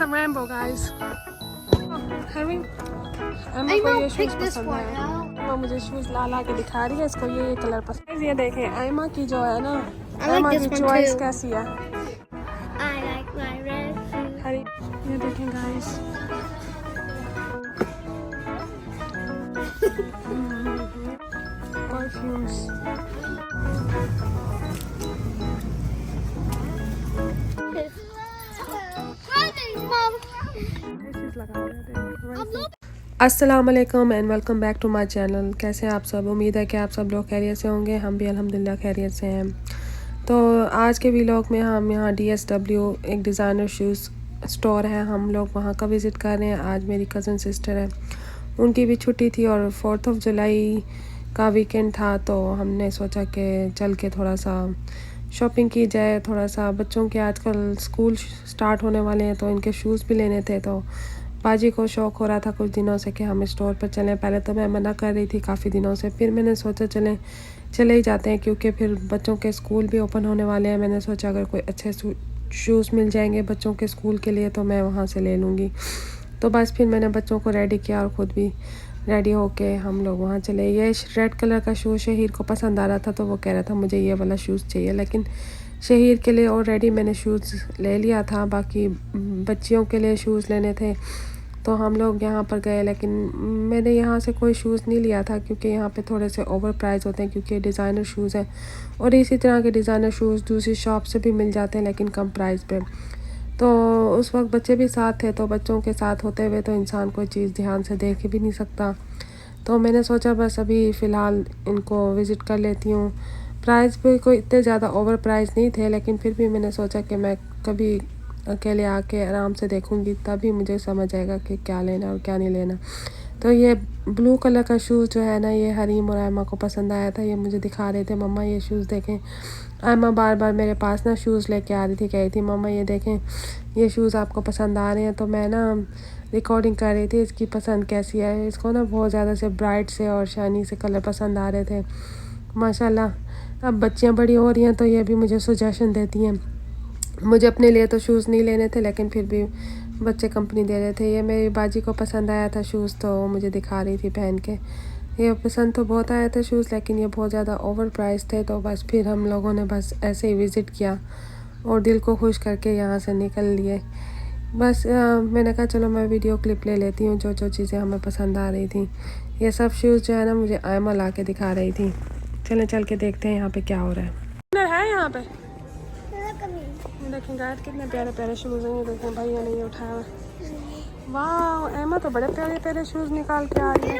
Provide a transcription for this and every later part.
some rainbow, guys. Having Emma को ये shoes पसंद है। एम्मा मुझे शूज़ ला के दिखा रही है, इसको ये कलर पसंद है। ये देखें एम्मा की जो है ना, एम्मा की चॉइस कैसी है। हरी ये देखें गाइस, परफ्यूम्स। अस्सलाम वालेकुम and welcome back to my channel. कैसे हैं आप सब? उम्मीद है कि आप सब लोग खैरियत से होंगे। हम भी अल्हम्दुलिल्लाह खैरियत से हैं। तो आज के व्लॉग में हम यहाँ DSW एक डिज़ाइनर शूज़ स्टोर है, हम लोग वहाँ का विज़िट कर रहे हैं। आज मेरी कज़न सिस्टर है, उनकी भी छुट्टी थी और 4 जुलाई का वीकेंड था, तो हमने सोचा कि चल के थोड़ा सा शॉपिंग की जाए। थोड़ा सा बच्चों के आजकल स्कूल स्टार्ट होने वाले हैं, तो इनके शूज़ भी लेने थे। तो बाजी को शौक़ हो रहा था कुछ दिनों से कि हम स्टोर पर चलें। पहले तो मैं मना कर रही थी काफ़ी दिनों से, फिर मैंने सोचा चले ही जाते हैं, क्योंकि फिर बच्चों के स्कूल भी ओपन होने वाले हैं। मैंने सोचा अगर कोई अच्छे शूज़ मिल जाएंगे बच्चों के स्कूल के लिए तो मैं वहाँ से ले लूँगी। तो बस फिर मैंने बच्चों को रेडी किया और ख़ुद भी रेडी होके हम लोग वहाँ चले। ये रेड कलर का शूज़ शहीर को पसंद आ रहा था, तो वो कह रहा था मुझे ये वाला शूज़ चाहिए, लेकिन शहीर के लिए ऑलरेडी मैंने शूज़ ले लिया था। बाकी बच्चियों के लिए शूज़ लेने थे, तो हम लोग यहाँ पर गए, लेकिन मैंने यहाँ से कोई शूज़ नहीं लिया था, क्योंकि यहाँ पे थोड़े से ओवर प्राइस होते हैं, क्योंकि डिज़ाइनर शूज़ हैं और इसी तरह के डिज़ाइनर शूज़ दूसरी शॉप से भी मिल जाते हैं, लेकिन कम प्राइस पे। तो उस वक्त बच्चे भी साथ थे, तो बच्चों के साथ होते हुए तो इंसान कोई चीज़ ध्यान से देख भी नहीं सकता। तो मैंने सोचा बस अभी फ़िलहाल इनको विज़िट कर लेती हूँ। प्राइस भी कोई इतने ज़्यादा ओवर प्राइस नहीं थे, लेकिन फिर भी मैंने सोचा कि मैं कभी अकेले आके आराम से देखूंगी, तभी मुझे समझ आएगा कि क्या लेना और क्या नहीं लेना। तो ये ब्लू कलर का शूज़ जो है ना, ये हरीम और आयमा को पसंद आया था। ये मुझे दिखा रहे थे, मम्मा ये शूज़ देखें। आयमा बार बार मेरे पास ना शूज़ लेके आ रही थी, कह रही थी मम्मा ये देखें, ये शूज़ आपको पसंद आ रहे हैं। तो मैं ना रिकॉर्डिंग कर रही थी इसकी पसंद कैसी है। इसको ना बहुत ज़्यादा से ब्राइट से और शाइनी से कलर पसंद आ रहे थे माशाल्लाह। अब बच्चियाँ बड़ी हो रही हैं, तो ये भी मुझे सजेशन देती हैं। मुझे अपने लिए तो शूज़ नहीं लेने थे, लेकिन फिर भी बच्चे कंपनी दे रहे थे। ये मेरी बाजी को पसंद आया था शूज़, तो वो मुझे दिखा रही थी पहन के। ये पसंद तो बहुत आया था शूज़, लेकिन ये बहुत ज़्यादा ओवर प्राइस थे। तो बस फिर हम लोगों ने बस ऐसे ही विज़िट किया और दिल को खुश करके यहाँ से निकल लिए। बस मैंने कहा चलो मैं वीडियो क्लिप ले लेती हूँ जो चीज़ें हमें पसंद आ रही थी। ये सब शूज़ जो है ना मुझे आयमा ला के दिखा रही थी। चल के देखते हैं यहाँ पे क्या हो रहा है। यहाँ पे देखें गाइस, कितने प्यारे प्यारे शूज़ हैं। ये देखें भैया ने ये उठाया हुआ। वाह एम्मा तो बड़े प्यारे प्यारे शूज़ निकाल के आ रही है।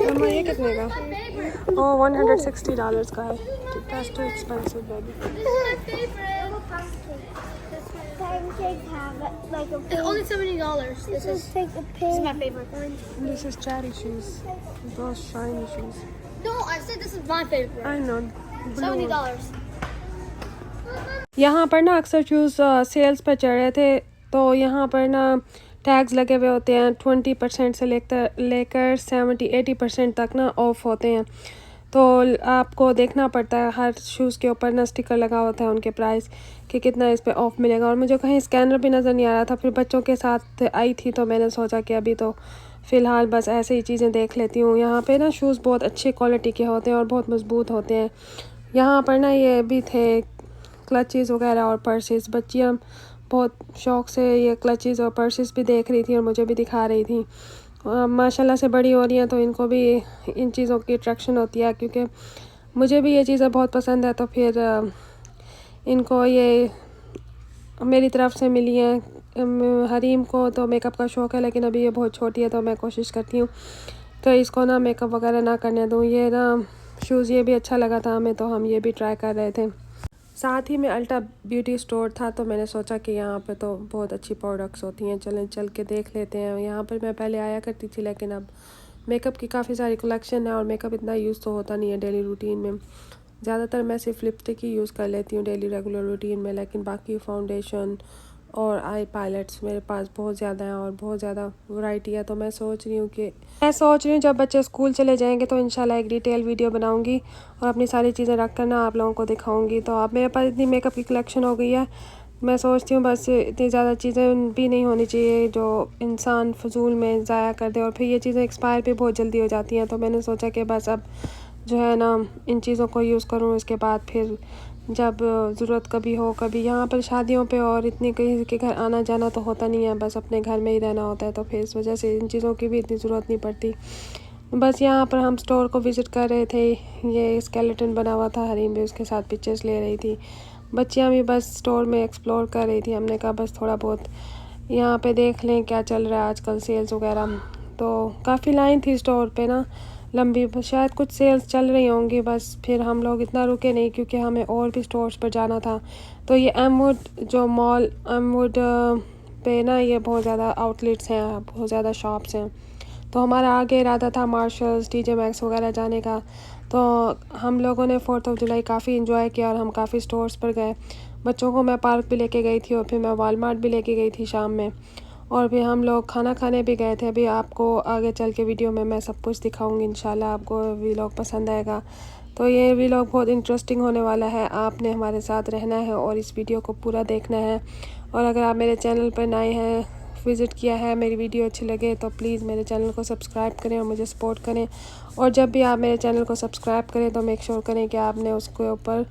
एम्मा ये कितने का? ओह $160 का है। That's too expensive, baby. It's only $70. This is my favorite one. This is cherry shoes. Those shiny shoes. No, I said this is my favorite. I know. $70. यहाँ पर ना अक्सर शूज़ सेल्स पर चढ़ रहे थे, तो यहाँ पर ना टैग्स लगे हुए होते हैं। 20% से लेकर 70-80% तक ना ऑफ होते हैं। तो आपको देखना पड़ता है, हर शूज़ के ऊपर ना स्टिकर लगा होता है उनके प्राइस कि कितना इस पे ऑफ मिलेगा। और मुझे कहीं स्कैनर भी नज़र नहीं आ रहा था। फिर बच्चों के साथ आई थी, तो मैंने सोचा कि अभी तो फ़िलहाल बस ऐसे ही चीज़ें देख लेती हूँ। यहाँ पे ना शूज़ बहुत अच्छी क्वालिटी के होते हैं और बहुत मज़बूत होते हैं। यहाँ पर ना ये भी थे क्लचेस वगैरह और पर्सेस। बच्चियाँ बहुत शौक़ से ये क्लचेस और पर्सेस भी देख रही थी और मुझे भी दिखा रही थी। माशाल्लाह से बड़ी हो रही हैं, तो इनको भी इन चीज़ों की अट्रैक्शन होती है, क्योंकि मुझे भी ये चीज़ें बहुत पसंद है। तो फिर इनको ये मेरी तरफ से मिली हैं। हरीम को तो मेकअप का शौक़ है, लेकिन अभी ये बहुत छोटी है, तो मैं कोशिश करती हूँ तो इसको ना मेकअप वगैरह ना करने दूँ। ये ना शूज़ ये भी अच्छा लगा था हमें, तो हम ये भी ट्राई कर रहे थे। साथ ही में अल्टा ब्यूटी स्टोर था, तो मैंने सोचा कि यहाँ पे तो बहुत अच्छी प्रोडक्ट्स होती हैं, चल के देख लेते हैं। यहाँ पर मैं पहले आया करती थी, लेकिन अब मेकअप की काफ़ी सारी कलेक्शन है और मेकअप इतना यूज़ तो होता नहीं है डेली रूटीन में। ज़्यादातर मैं सिर्फ लिपस्टिक ही यूज़ कर लेती हूँ डेली रेगुलर रूटीन में, लेकिन बाकी फाउंडेशन और आई पायलट्स मेरे पास बहुत ज़्यादा हैं और बहुत ज़्यादा वैरायटी है। तो मैं सोच रही हूँ जब बच्चे स्कूल चले जाएंगे तो इंशाल्लाह एक डिटेल वीडियो बनाऊंगी और अपनी सारी चीज़ें रख कर ना आप लोगों को दिखाऊंगी। तो अब मेरे पास इतनी मेकअप की कलेक्शन हो गई है, मैं सोचती हूँ बस इतनी ज़्यादा चीज़ें भी नहीं होनी चाहिए जो इंसान फजूल में ज़ाया कर दे, और फिर ये चीज़ें एक्सपायर भी बहुत जल्दी हो जाती हैं। तो मैंने सोचा कि बस अब जो है ना इन चीज़ों को यूज़ करूँ, इसके बाद फिर जब ज़रूरत कभी हो, कभी यहाँ पर शादियों पे और इतनी किसी के घर आना जाना तो होता नहीं है, बस अपने घर में ही रहना होता है, तो फिर इस वजह से इन चीज़ों की भी इतनी ज़रूरत नहीं पड़ती। बस यहाँ पर हम स्टोर को विज़िट कर रहे थे, ये स्केलेटन बना हुआ था, हरीम भी उसके साथ पिक्चर्स ले रही थी, बच्चियाँ भी बस स्टोर में एक्सप्लोर कर रही थी। हमने कहा बस थोड़ा बहुत यहाँ पे देख लें क्या चल रहा है आजकल, सेल्स वगैरह। तो काफ़ी लाइन थी स्टोर पे ना लंबी, शायद कुछ सेल्स चल रही होंगी, बस फिर हम लोग इतना रुके नहीं क्योंकि हमें और भी स्टोर्स पर जाना था। तो ये एमवुड जो मॉल एमवुड पे ना ये बहुत ज़्यादा आउटलेट्स हैं, बहुत ज़्यादा शॉप्स हैं। तो हमारा आगे इरादा था मार्शल्स, टीजे मैक्स वगैरह जाने का। तो हम लोगों ने 4th ऑफ जुलाई काफ़ी इन्जॉय किया और हम काफ़ी स्टोर्स पर गए। बच्चों को मैं पार्क भी लेके गई थी और फिर मैं वालमार्ट भी लेके गई थी शाम में, और फिर हम लोग खाना खाने भी गए थे। अभी आपको आगे चल के वीडियो में मैं सब कुछ दिखाऊंगी, इंशाल्लाह आपको व्लॉग पसंद आएगा। तो ये व्लॉग बहुत इंटरेस्टिंग होने वाला है, आपने हमारे साथ रहना है और इस वीडियो को पूरा देखना है। और अगर आप मेरे चैनल पर नए हैं, विज़िट किया है, मेरी वीडियो अच्छी लगे तो प्लीज़ मेरे चैनल को सब्सक्राइब करें और मुझे सपोर्ट करें। और जब भी आप मेरे चैनल को सब्सक्राइब करें तो मेक श्योर करें कि आपने उसके ऊपर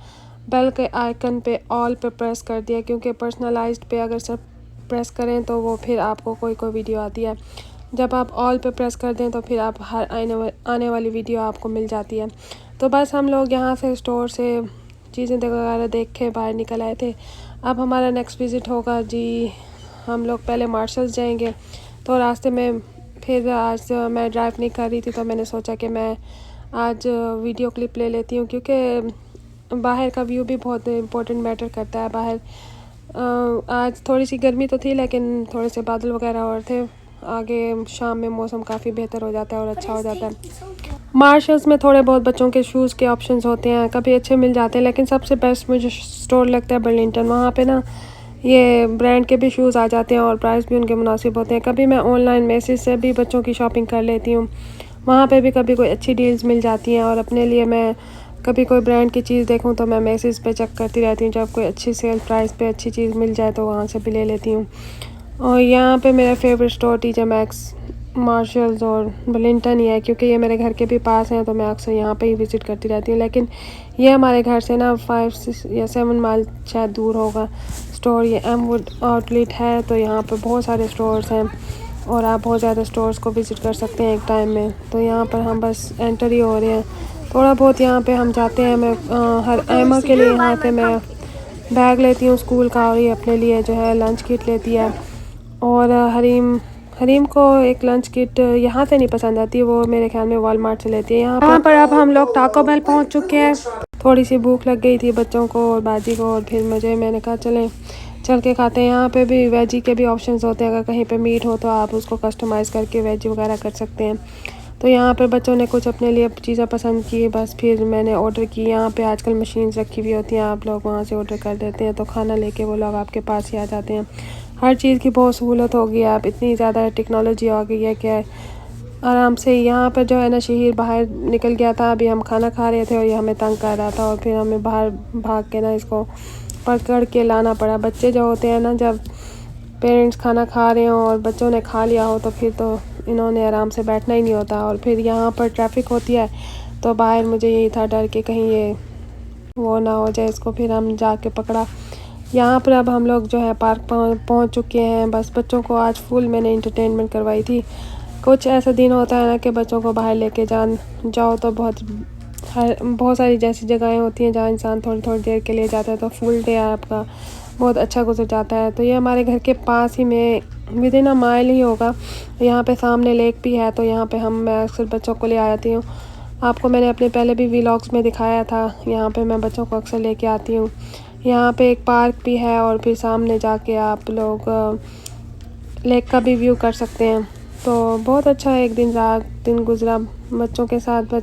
बेल के आइकन पे ऑल पे प्रेस कर दिया, क्योंकि पर्सनलाइज्ड पे अगर सब प्रेस करें तो वो फिर आपको कोई वीडियो आती है, जब आप ऑल पे प्रेस कर दें तो फिर आप हर आने वाली वीडियो आपको मिल जाती है। तो बस हम लोग यहाँ से स्टोर से चीज़ें वगैरह देख के बाहर निकल आए थे। अब हमारा नेक्स्ट विज़िट होगा जी, हम लोग पहले मार्शल्स जाएंगे। तो रास्ते में फिर आज मैं ड्राइव नहीं कर रही थी तो मैंने सोचा कि मैं आज वीडियो क्लिप ले लेती हूँ, क्योंकि बाहर का व्यू भी बहुत इम्पोर्टेंट मैटर करता है। बाहर आज थोड़ी सी गर्मी तो थी लेकिन थोड़े से बादल वगैरह और थे, आगे शाम में मौसम काफ़ी बेहतर हो जाता है और अच्छा हो जाता है। मार्शल्स में थोड़े बहुत बच्चों के शूज़ के ऑप्शंस होते हैं, कभी अच्छे मिल जाते हैं, लेकिन सबसे बेस्ट मुझे स्टोर लगता है बर्लिंगटन। वहाँ पे ना ये ब्रांड के भी शूज़ आ जाते हैं और प्राइस भी उनके मुनासिब होते हैं। कभी मैं ऑनलाइन मैसेज से भी बच्चों की शॉपिंग कर लेती हूँ, वहाँ पे भी कभी कोई अच्छी डील्स मिल जाती हैं। और अपने लिए मैं कभी कोई ब्रांड की चीज़ देखूँ तो मैं मैसेज पे चेक करती रहती हूँ, जब कोई अच्छी सेल प्राइस पे अच्छी चीज़ मिल जाए तो वहाँ से भी ले लेती हूँ। और यहाँ पे मेरा favourite store TJ max, marshals और बर्लिंगटन ही है, क्योंकि ये मेरे घर के भी पास हैं तो मैं अक्सर यहाँ पे ही विज़िट करती रहती हूँ। लेकिन ये हमारे घर से ना 5 या 7 माइल शायद दूर होगा स्टोर। ये एमवुड आउटलेट है, तो यहाँ पे बहुत सारे स्टोर्स हैं और आप बहुत ज़्यादा स्टोर्स को विज़िट कर सकते हैं एक टाइम में। तो यहाँ पर हम बस एंटर ही हो रहे हैं, थोड़ा बहुत यहाँ पे हम जाते हैं। मैं हर एमा के लिए यहाँ पे मैं बैग लेती हूँ स्कूल का, और ये अपने लिए जो है लंच किट लेती है। और हरीम को एक लंच किट यहाँ से नहीं पसंद आती, वो मेरे ख्याल में वॉलमार्ट से लेती है। यहाँ पर अब हम लोग टाको बेल पहुँच चुके हैं। थोड़ी सी भूख लग गई थी बच्चों को और बाजी को, और फिर मैंने कहा चल के खाते हैं। यहाँ पे भी वेजी के भी ऑप्शंस होते हैं, अगर कहीं पे मीट हो तो आप उसको कस्टमाइज़ करके वेजी वगैरह कर सकते हैं। तो यहाँ पर बच्चों ने कुछ अपने लिए चीज़ें पसंद की, बस फिर मैंने ऑर्डर की। यहाँ पे आजकल मशीन्स रखी हुई होती हैं, आप लोग वहाँ से ऑर्डर कर देते हैं तो खाना लेके वो लोग आपके पास ही आ जाते हैं। हर चीज़ की बहुत सहूलत हो गई है, अब इतनी ज़्यादा टेक्नोलॉजी आ गई है कि आराम से यहाँ पर जो है ना शहीर बाहर निकल गया था। अभी हम खाना खा रहे थे और ये हमें तंग कर रहा था, और फिर हमें बाहर भाग के ना इसको पकड़ के लाना पड़ा। बच्चे जो होते हैं ना, जब पेरेंट्स खाना खा रहे हो और बच्चों ने खा लिया हो तो फिर तो इन्होंने आराम से बैठना ही नहीं होता। और फिर यहाँ पर ट्रैफिक होती है तो बाहर मुझे यही था डर कि कहीं ये वो ना हो जाए, इसको फिर हम जाके पकड़ा। यहाँ पर अब हम लोग जो है पार्क पहुँच चुके हैं। बस बच्चों को आज फुल मैंने इंटरटेनमेंट करवाई थी। कुछ ऐसा दिन होता है ना कि बच्चों को बाहर लेके जाओ तो बहुत सारी जैसी जगहें होती हैं जहाँ इंसान थोड़ी थोड़ी देर के लिए जाता है, तो फुल डे आपका बहुत अच्छा गुजर जाता है। तो ये हमारे घर के पास ही में विदिन अ माइल ही होगा। यहाँ पे सामने लेक भी है, तो यहाँ पे मैं अक्सर बच्चों को ले आ जाती हूँ। आपको मैंने अपने पहले भी व्लॉग्स में दिखाया था, यहाँ पे मैं बच्चों को अक्सर लेके आती हूँ। यहाँ पे एक पार्क भी है और फिर सामने जाके आप लोग लेक का भी व्यू कर सकते हैं। तो बहुत अच्छा एक दिन गुजरा बच्चों के साथ।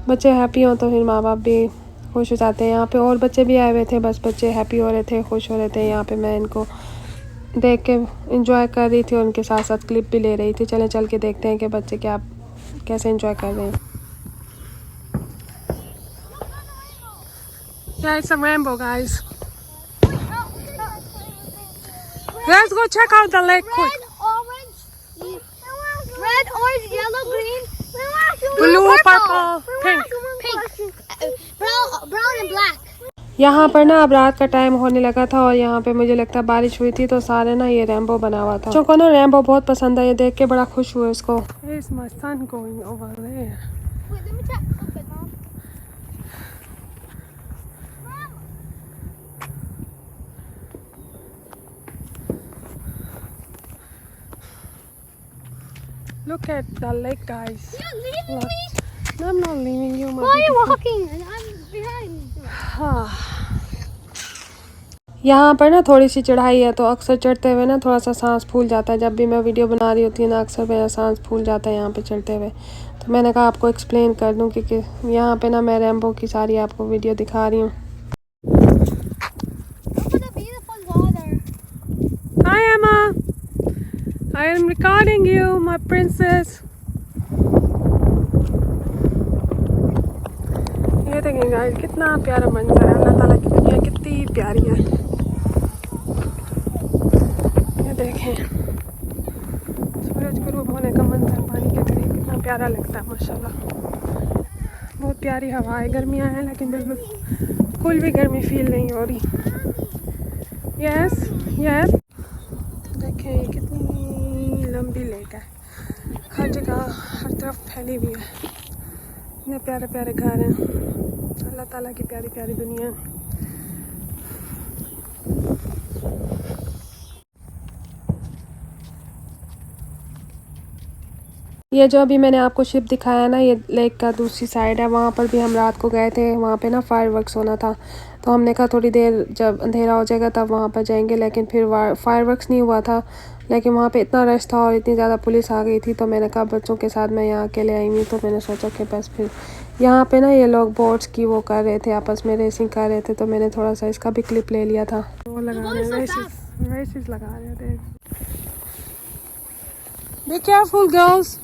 बच्चे हैप्पी हों तो फिर माँ बाप भी खुश हो जाते हैं। यहाँ पे और बच्चे भी आए हुए थे, बस बच्चे हैप्पी हो रहे थे, खुश हो रहे थे। यहाँ पे मैं इनको देख के इंजॉय कर रही थी और उनके साथ साथ क्लिप भी ले रही थी। चल के देखते हैं कि बच्चे कैसे इंजॉय कर रहे हैं। Yeah, it's a rainbow, guys. Let's go check out the lake quick. Red, orange, yellow, green, Blue, purple, pink. brown and black. यहाँ पर ना अब रात का टाइम होने लगा था और यहाँ पे मुझे लगता है बारिश हुई थी तो सारे ना ये रैम्बो बना हुआ था। बच्चों को ना रैम्बो बहुत पसंद है, ये देख के बड़ा खुश हुए इसको। Is my son going over there? Wait, let me check something, Mom. Look at the lake, guys. You're leaving Look. me? No, I'm not leaving you, my Why are you beautiful. walking? And I'm behind. यहाँ पर ना थोड़ी सी चढ़ाई है तो अक्सर चढ़ते हुए ना थोड़ा सा सांस फूल जाता है। जब भी मैं वीडियो बना रही होती हूँ ना अक्सर मेरा सांस फूल जाता है यहाँ पे चढ़ते हुए। तो मैंने कहा आपको एक्सप्लेन कर दूँ कि यहाँ पे ना मैं रैम्बो की सारी आपको वीडियो दिखा रही हूँ। Look at the beautiful water. Hi Emma, I am recording you, my princess. ये देखें गाइस कितना प्यारा मंजर है, अल्लाह ताला की दुनिया कितनी प्यारी है। ये देखें सूरज गुरूब होने का मंजर पानी के करीब कितना प्यारा लगता है माशाल्लाह। बहुत प्यारी हवा है, गर्मियाँ हैं लेकिन बिल्कुल भी गर्मी फील नहीं हो रही। यस यस देखें ये कितनी लंबी लेक है, हर जगह हर तरफ फैली हुई है। इतने प्यारे प्यारे घर हैं, अल्लाह ताला की प्यारी प्यारी दुनिया है। ये जो अभी मैंने आपको शिप दिखाया ना, ये लेक का दूसरी साइड है। वहाँ पर भी हम रात को गए थे, वहाँ पे ना फायरवर्क्स होना था तो हमने कहा थोड़ी देर जब अंधेरा हो जाएगा तब वहाँ पर जाएंगे, लेकिन फिर फायरवर्क्स नहीं हुआ था। लेकिन वहाँ पे इतना रश था और इतनी ज़्यादा पुलिस आ गई थी तो मैंने कहा बच्चों के साथ मैं यहाँ अकेले आई हुई, तो मैंने सोचा कि बस फिर यहाँ पे ना ये लोग बोट्स की वो कर रहे थे, आपस में रेसिंग कर रहे थे, तो मैंने थोड़ा सा इसका भी क्लिप ले लिया था। वो लगा रहे हैं रेसिस लगा रहे थे। Be careful girls.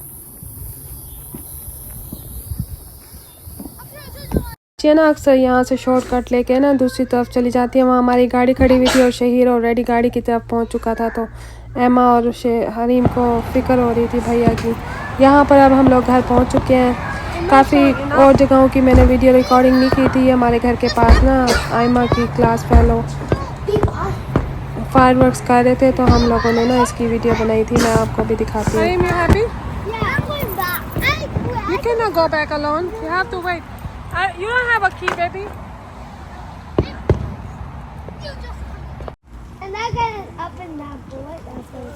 ये ना अक्सर यहाँ से शॉर्टकट लेके ना दूसरी तरफ चली जाती है। वहाँ हमारी गाड़ी खड़ी हुई थी और शहीर ऑलरेडी गाड़ी की तरफ पहुँच चुका था, तो एमा और हरीम को फिक्र हो रही थी भैया की। यहाँ पर अब हम लोग घर पहुँच चुके हैं। काफ़ी और जगहों की मैंने वीडियो रिकॉर्डिंग नहीं की थी। हमारे घर के पास ना आयमा की क्लास फेलो फायरवर्क्स कर रहे थे तो हम लोगों ने ना इसकी वीडियो बनाई थी, मैं आपको भी दिखाती हूँ। You cannot go back alone. You have to wait. You don't have a key, baby. And I got it up in that bullet. That's what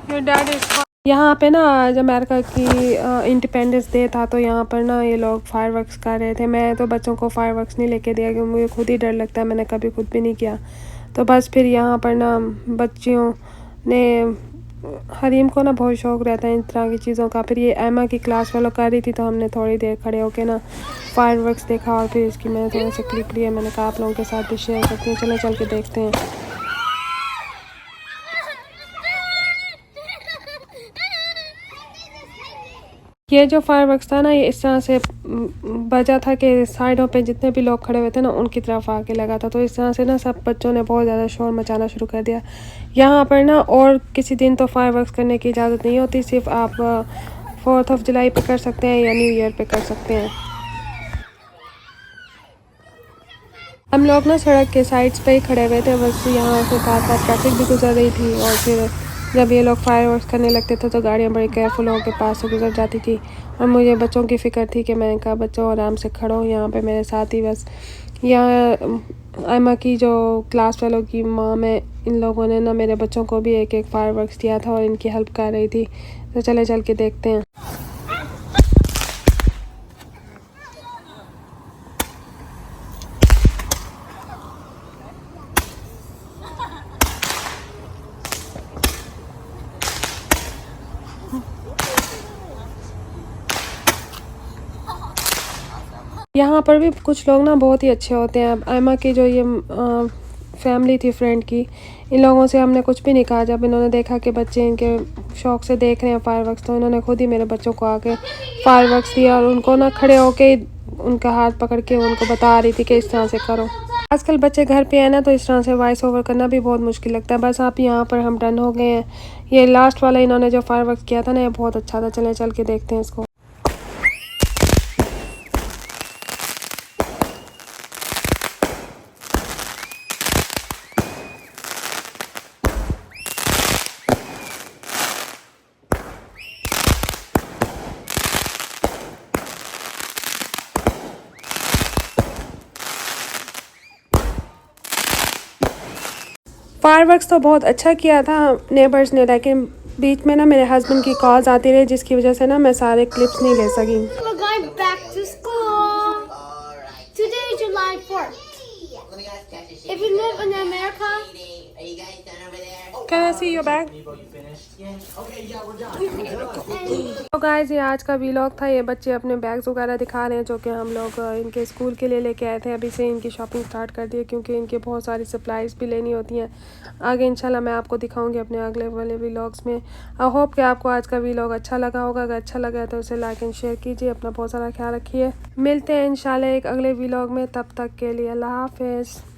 Your dad is यहाँ पे ना आज अमेरिका की इंडिपेंडेंस डे था तो यहाँ पर ना ये लोग फायरवर्क्स कर रहे थे। मैं तो बच्चों को फायरवर्क्स नहीं लेके दिया क्योंकि मुझे खुद ही डर लगता है, मैंने कभी खुद भी नहीं किया। तो बस फिर यहाँ पर ना बच्चियों ने हरीम को ना बहुत शौक़ रहता है इन तरह की चीज़ों का। फिर ये एमा की क्लास वालों कर रही थी तो हमने थोड़ी देर खड़े होके ना फायरवर्क्स देखा और फिर इसकी मैंने थोड़ा सा क्लिप लिया। मैंने कहा आप लोगों के साथ भी शेयर करती हूँ, चलो चल के देखते हैं। ये जो फायरवर्क्स था ना ये इस तरह से बजा था कि साइडों पे जितने भी लोग खड़े हुए थे ना उनकी तरफ आके लगा था, तो इस तरह से ना सब बच्चों ने बहुत ज़्यादा शोर मचाना शुरू कर दिया। यहाँ पर ना और किसी दिन तो फायरवर्क्स करने की इजाज़त नहीं होती, सिर्फ आप 4th जुलाई पे कर सकते हैं या न्यू ईयर पे कर सकते हैं। हम लोग ना सड़क के साइड्स पे ही खड़े हुए थे, बस यहाँ से साथ ट्रैफिक भी गुजर रही थी और फिर जब ये लोग फायरवर्क्स करने लगते थे तो गाड़ियाँ बड़ी केयरफुल होकर पास से गुजर जाती थी। और मुझे बच्चों की फ़िक्र थी कि मैंने कहा बच्चों आराम से खड़ो यहाँ पे मेरे साथ ही। बस यहाँ आयमा की जो क्लास वालों की माँ में इन लोगों ने ना मेरे बच्चों को भी एक फायरवर्क्स दिया था और इनकी हेल्प कर रही थी, तो चले चल के देखते हैं। यहाँ पर भी कुछ लोग ना बहुत ही अच्छे होते हैं। एमा की जो ये फैमिली थी फ्रेंड की, इन लोगों से हमने कुछ भी नहीं कहा। जब इन्होंने देखा कि बच्चे इनके शौक़ से देख रहे हैं फायरवर्क्स, तो इन्होंने खुद ही मेरे बच्चों को आके फायरवर्क्स दिया और उनको ना खड़े होके उनका हाथ पकड़ के उनको बता रही थी कि इस तरह से करो। आजकल बच्चे घर पे हैं ना, तो इस तरह से वॉइस ओवर करना भी बहुत मुश्किल लगता है। बस आप यहाँ पर हम डन हो गए हैं। ये लास्ट वाला इन्होंने जो फायरवर्क्स किया था ना, ये बहुत अच्छा था। चलें चल के देखते हैं इसको। फायरवर्क्स तो बहुत अच्छा किया था नेबर्स ने, लेकिन बीच में ना मेरे हस्बैंड की कॉल्स आती रही, जिसकी वजह से ना मैं सारे क्लिप्स नहीं ले सकी। We're going back to school. Today is July 4th. If you live in America, Can I see your bag? तो गाइस, ये आज का व्लॉग था। ये बच्चे अपने बैग्स वगैरह दिखा रहे हैं जो कि हम लोग इनके स्कूल के लिए लेके आए थे। अभी से इनकी शॉपिंग स्टार्ट कर दी है, क्योंकि इनके बहुत सारी सप्लाईज भी लेनी होती हैं। आगे इंशाल्लाह मैं आपको दिखाऊंगी अपने अगले वाले व्लॉग्स में। आई होप कि आपको आज का व्लॉग अच्छा लगा होगा। अगर अच्छा लगा तो उसे लाइक एंड शेयर कीजिए। अपना बहुत सारा ख्याल रखिए। मिलते हैं इंशाल्लाह एक अगले व्लॉग में। तब तक के लिए अल्लाह हाफिज़।